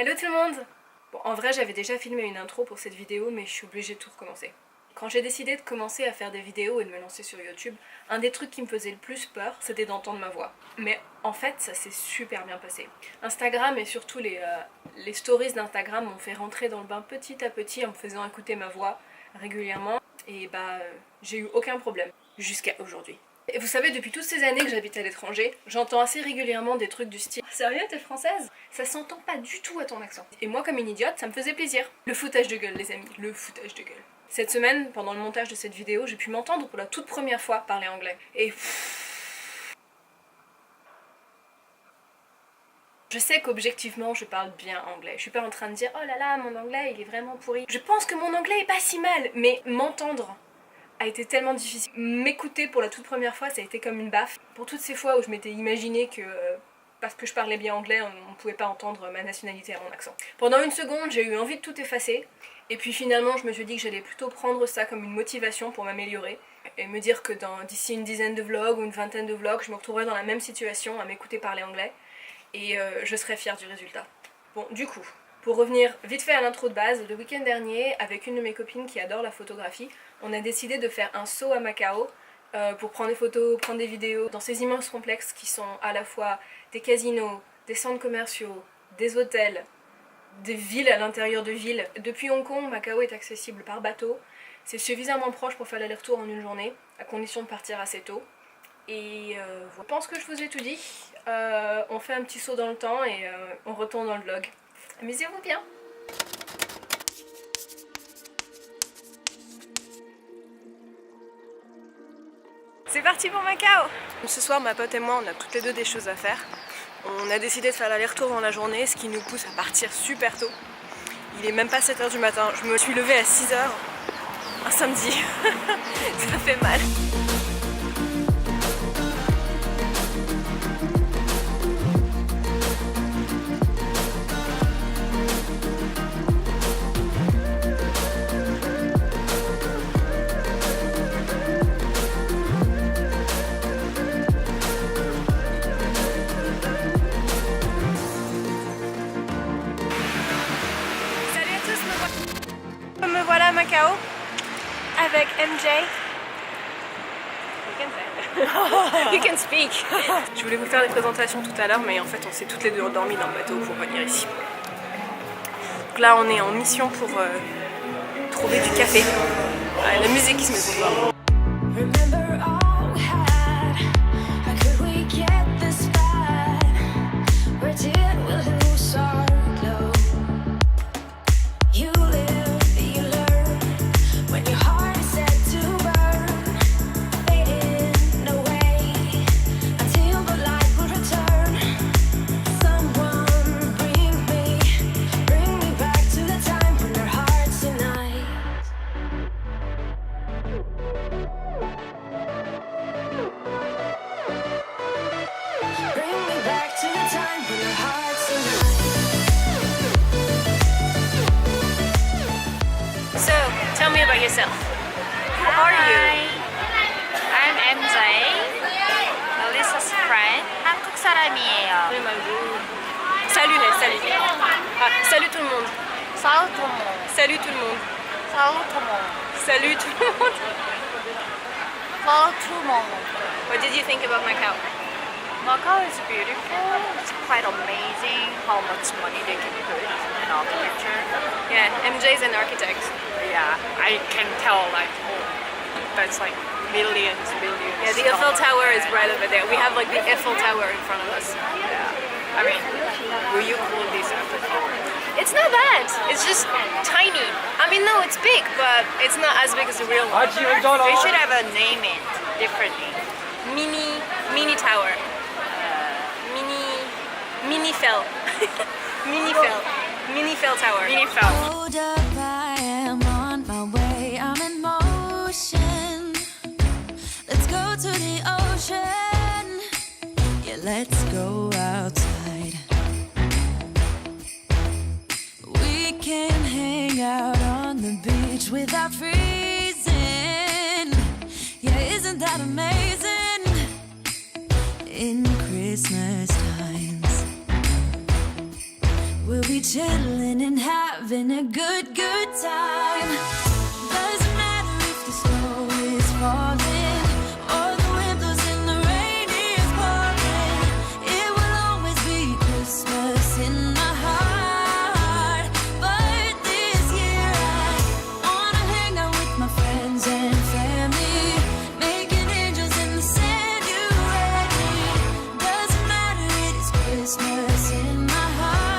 Hello tout le monde! Bon, en vrai j'avais déjà filmé une intro pour cette vidéo mais je suis obligée de tout recommencer. Quand j'ai décidé de commencer à faire des vidéos et de me lancer sur YouTube, un des trucs qui me faisait le plus peur, c'était d'entendre ma voix. Mais en fait, ça s'est super bien passé. Instagram et surtout les stories d'Instagram m'ont fait rentrer dans le bain petit à petit en me faisant écouter ma voix régulièrement. Et j'ai eu aucun problème, jusqu'à aujourd'hui. Et vous savez, depuis toutes ces années que j'habite à l'étranger, j'entends assez régulièrement des trucs du style « Sérieux, t'es française ?» Ça s'entend pas du tout à ton accent. Et moi, comme une idiote, ça me faisait plaisir. Le foutage de gueule, les amis, le foutage de gueule. Cette semaine, pendant le montage de cette vidéo, j'ai pu m'entendre pour la toute première fois parler anglais. Et je sais qu'objectivement, je parle bien anglais. Je suis pas en train de dire « Oh là là, mon anglais, il est vraiment pourri ». Je pense que mon anglais est pas si mal, mais m'entendre a été tellement difficile. M'écouter pour la toute première fois, ça a été comme une baffe. Pour toutes ces fois où je m'étais imaginé que parce que je parlais bien anglais, on ne pouvait pas entendre ma nationalité à mon accent. Pendant une seconde, j'ai eu envie de tout effacer. Et puis finalement, je me suis dit que j'allais plutôt prendre ça comme une motivation pour m'améliorer. Et me dire que d'ici une dizaine de vlogs ou une vingtaine de vlogs, je me retrouverai dans la même situation à m'écouter parler anglais. Et je serai fière du résultat. Bon, du coup, pour revenir vite fait à l'intro de base, le week-end dernier, avec une de mes copines qui adore la photographie, on a décidé de faire un saut à Macao pour prendre des photos, prendre des vidéos dans ces immenses complexes qui sont à la fois des casinos, des centres commerciaux, des hôtels, des villes à l'intérieur de villes. Depuis Hong Kong, Macao est accessible par bateau. C'est suffisamment proche pour faire l'aller-retour en une journée, à condition de partir assez tôt. Et je pense que je vous ai tout dit. On fait un petit saut dans le temps et on retourne dans le vlog. Amusez-vous bien! C'est parti pour Macao! Ce soir, ma pote et moi, on a toutes les deux des choses à faire. On a décidé de faire l'aller-retour dans la journée, ce qui nous pousse à partir super tôt. Il est même pas 7 h du matin. Je me suis levée à 6 h un samedi. Ça fait mal. Me voilà à Macao avec MJ. You can speak. Je voulais vous faire des présentations tout à l'heure, mais en fait on s'est toutes les deux endormies dans le bateau pour venir ici. Donc là on est en mission pour trouver du café. La musique qui se met pour voir. So, tell me about yourself. Who are you? I'm MJ, Melissa's friend. 한국 사람이에요. Salut, salut. Ah, salut tout le monde. 사우토모. Salut tout le monde. 사우토모. Salut tout le monde. 사우토모. What did you think about Macau? Macau is beautiful. It's quite amazing how much money they can put in architecture. Yeah, MJ is an architect. Yeah, I can tell like, oh, that's like millions. Yeah, the Eiffel Tower is right over there. We have like the Eiffel Tower in front of us. Yeah. I mean, will you call this Eiffel Tower? It's not bad. It's just tiny. I mean, no, it's big, but it's not as big as the real one. They should have a name it differently. Mini tower. Mini fell. Mini fell tower. Mini fell. Hold up, I am on my way. I'm in motion. Let's go to the ocean. Yeah, let's go outside. We can hang out on the beach without freezing. Yeah, isn't that amazing? In Christmas times, we'll be chilling and having a good time. Doesn't matter if the snow is falling or the wind blows and the rain is pouring. It will always be Christmas in my heart. But this year I wanna hang out with my friends and family, making angels in the sand. You ready? Doesn't matter, it is Christmas in my heart.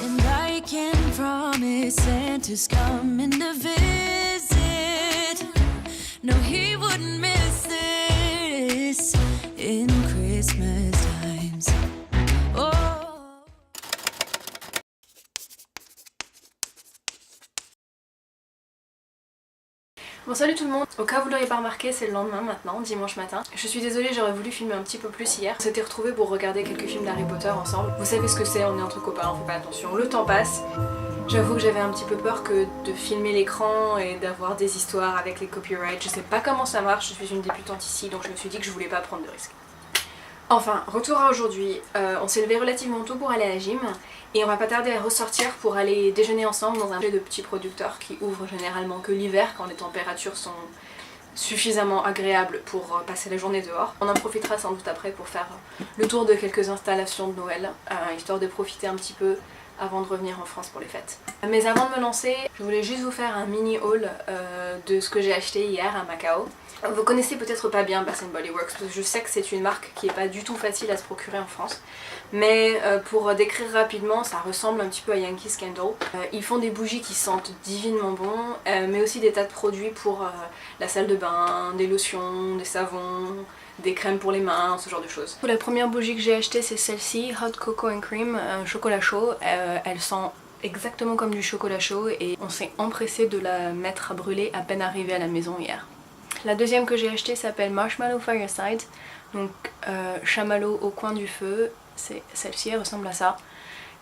And I can promise Santa's coming to visit. No, he wouldn't miss this in Christmas times. Oh. Bon, salut tout le monde. Au cas où vous l'auriez pas remarqué, c'est le lendemain maintenant, dimanche matin. Je suis désolée, j'aurais voulu filmer un petit peu plus hier. On s'était retrouvés pour regarder quelques films d'Harry Potter ensemble. Vous savez ce que c'est, on est entre copains, on fait pas attention. Le temps passe. J'avoue que j'avais un petit peu peur que de filmer l'écran et d'avoir des histoires avec les copyrights. Je sais pas comment ça marche, je suis une débutante ici, donc je me suis dit que je voulais pas prendre de risques. Enfin, retour à aujourd'hui. On s'est levé relativement tôt pour aller à la gym. Et on va pas tarder à ressortir pour aller déjeuner ensemble dans un café de petits producteurs qui ouvre généralement que l'hiver quand les températures sont suffisamment agréables pour passer la journée dehors. On en profitera sans doute après pour faire le tour de quelques installations de Noël, histoire de profiter un petit peu avant de revenir en France pour les fêtes. Mais avant de me lancer, je voulais juste vous faire un mini haul de ce que j'ai acheté hier à Macao. Vous connaissez peut-être pas bien Bath & Body Works, parce que je sais que c'est une marque qui est pas du tout facile à se procurer en France. Mais pour décrire rapidement, ça ressemble un petit peu à Yankee Candle. Ils font des bougies qui sentent divinement bon, mais aussi des tas de produits pour la salle de bain, des lotions, des savons, des crèmes pour les mains, ce genre de choses. La première bougie que j'ai achetée, c'est celle-ci, Hot Cocoa and Cream, chocolat chaud. Elle sent exactement comme du chocolat chaud et on s'est empressé de la mettre à brûler à peine arrivée à la maison hier. La deuxième que j'ai achetée s'appelle Marshmallow Fireside, donc chamallow au coin du feu. C'est celle-ci, elle ressemble à ça.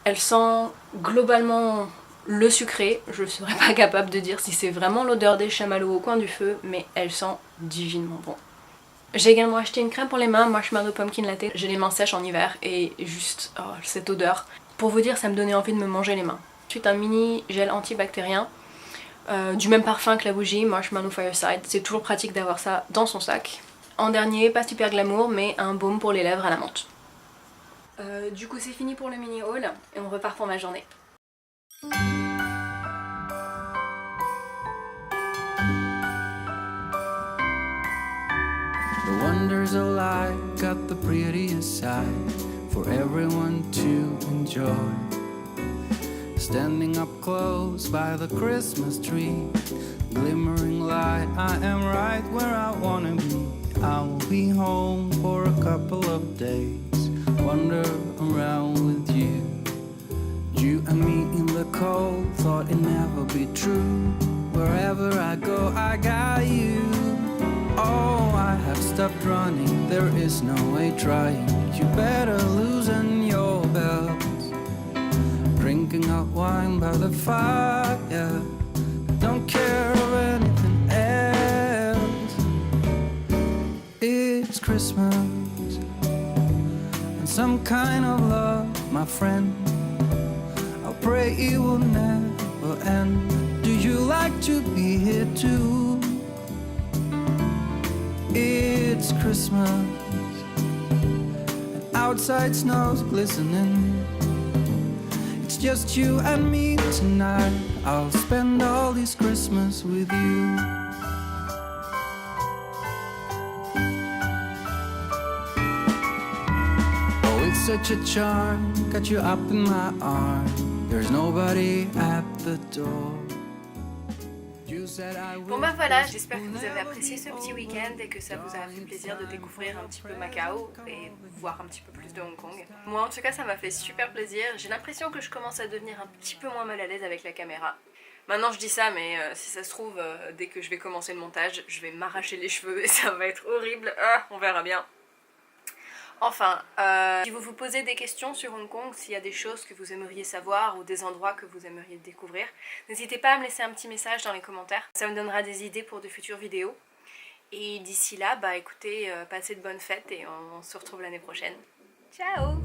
Elle sent globalement le sucré. Je ne serais pas capable de dire si c'est vraiment l'odeur des chamallows au coin du feu, mais elle sent divinement bon. J'ai également acheté une crème pour les mains, Marshmallow Pumpkin Latte. J'ai les mains sèches en hiver et juste cette odeur. Pour vous dire, ça me donnait envie de me manger les mains. Ensuite, un mini gel antibactérien. Du même parfum que la bougie, Marshmallow Fireside. C'est toujours pratique d'avoir ça dans son sac. En dernier, pas super glamour, mais un baume pour les lèvres à la menthe. Du coup c'est fini pour le mini haul et on repart pour ma journée. The wonders of life got the prettiest side for everyone to enjoy. Standing up close by the Christmas tree, glimmering light, I am right where I wanna be. I will be home for a couple of days, wander around with you. You and me in the cold, thought it'd never be true. Wherever I go, I got you. Oh, I have stopped running, there is no way trying. You better loosen your belts. Drinking hot wine by the fire, don't care of anything else. It's Christmas, and some kind of love, my friend. I'll pray it will never end. Do you like to be here too? It's Christmas, and outside snow's glistening. It's just you and me tonight. I'll spend all this Christmas with you. Oh, it's such a charm, got you up in my arms. There's nobody at the door. Bon bah voilà, j'espère que vous avez apprécié ce petit week-end et que ça vous a fait plaisir de découvrir un petit peu Macao et voir un petit peu plus de Hong Kong. Moi en tout cas ça m'a fait super plaisir, j'ai l'impression que je commence à devenir un petit peu moins mal à l'aise avec la caméra. Maintenant je dis ça mais si ça se trouve dès que je vais commencer le montage je vais m'arracher les cheveux et ça va être horrible, on verra bien. Enfin, si vous vous posez des questions sur Hong Kong, s'il y a des choses que vous aimeriez savoir ou des endroits que vous aimeriez découvrir, n'hésitez pas à me laisser un petit message dans les commentaires. Ça me donnera des idées pour de futures vidéos. Et d'ici là, bah écoutez, passez de bonnes fêtes et on se retrouve l'année prochaine. Ciao!